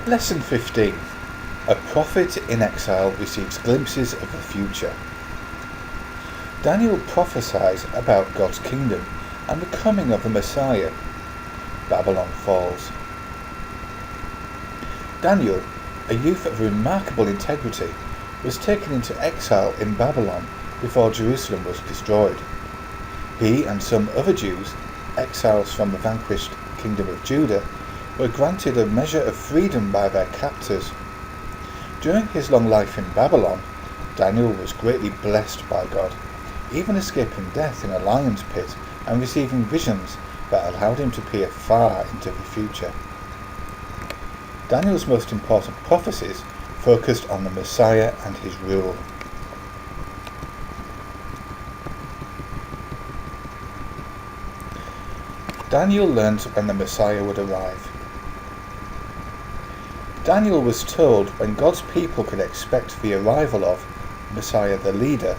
Lesson 15. A prophet in exile receives glimpses of the future. Daniel prophesies about God's kingdom and the coming of the Messiah. Babylon falls. Daniel, a youth of remarkable integrity, was taken into exile in Babylon before Jerusalem was destroyed. He and some other Jews, exiles from the vanquished kingdom of Judah, were granted a measure of freedom by their captors. During his long life in Babylon, Daniel was greatly blessed by God, even escaping death in a lion's pit and receiving visions that allowed him to peer far into the future. Daniel's most important prophecies focused on the Messiah and his rule. Daniel learned when the Messiah would arrive. Daniel was told when God's people could expect the arrival of Messiah the leader,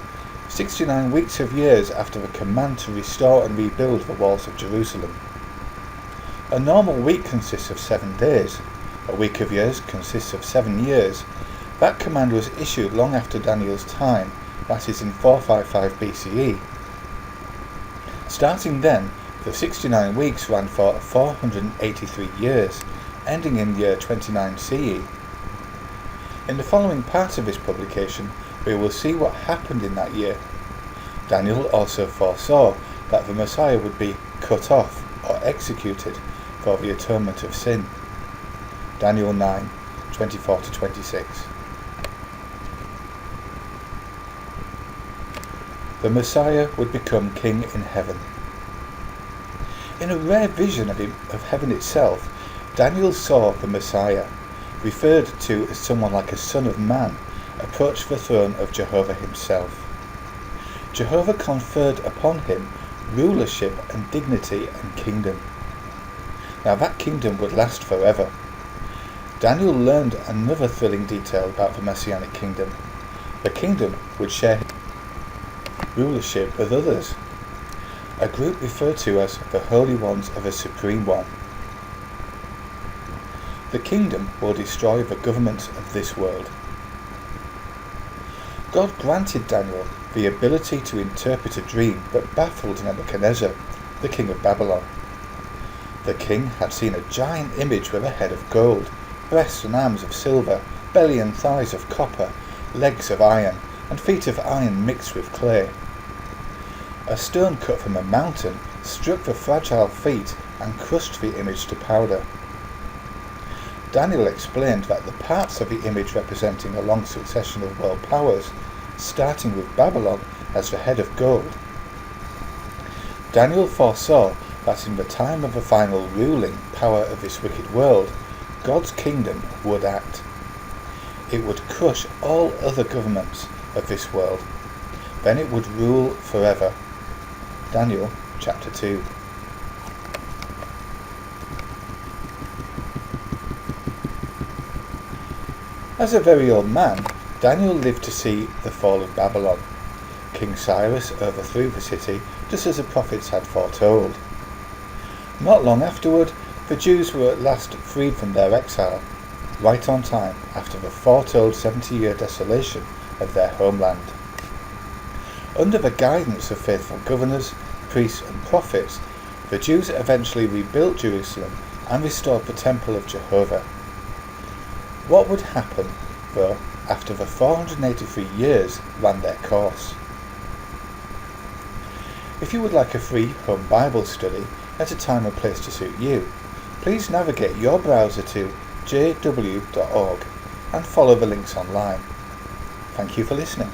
69 weeks of years after the command to restore and rebuild the walls of Jerusalem. A normal week consists of 7 days. A week of years consists of 7 years. That command was issued long after Daniel's time, that is in 455 BCE. Starting then, the 69 weeks ran for 483 years, ending in the year 29 CE. In the following part of this publication, we will see what happened in that year. Daniel also foresaw that the Messiah would be cut off or executed for the atonement of sin. Daniel 9, 24-26. The Messiah would become king in heaven. In a rare vision of heaven itself, Daniel saw the Messiah, referred to as someone like a son of man, approach the throne of Jehovah himself. Jehovah conferred upon him rulership and dignity and kingdom. Now that kingdom would last forever. Daniel learned another thrilling detail about the Messianic Kingdom. The kingdom would share rulership with others, a group referred to as the Holy Ones of the Supreme One. The kingdom will destroy the governments of this world. God granted Daniel the ability to interpret a dream that baffled Nebuchadnezzar, the king of Babylon. The king had seen a giant image with a head of gold, breasts and arms of silver, belly and thighs of copper, legs of iron, and feet of iron mixed with clay. A stone cut from a mountain struck the fragile feet and crushed the image to powder. Daniel explained that the parts of the image representing a long succession of world powers, starting with Babylon as the head of gold. Daniel foresaw that in the time of the final ruling power of this wicked world, God's kingdom would act. It would crush all other governments of this world. Then it would rule forever. Daniel chapter 2. As a very old man, Daniel lived to see the fall of Babylon. King Cyrus overthrew the city just as the prophets had foretold. Not long afterward, the Jews were at last freed from their exile, right on time after the foretold 70-year desolation of their homeland. Under the guidance of faithful governors, priests and prophets, the Jews eventually rebuilt Jerusalem and restored the temple of Jehovah. What would happen, though, after the 483 years ran their course? If you would like a free home Bible study at a time and place to suit you, please navigate your browser to jw.org and follow the links online. Thank you for listening.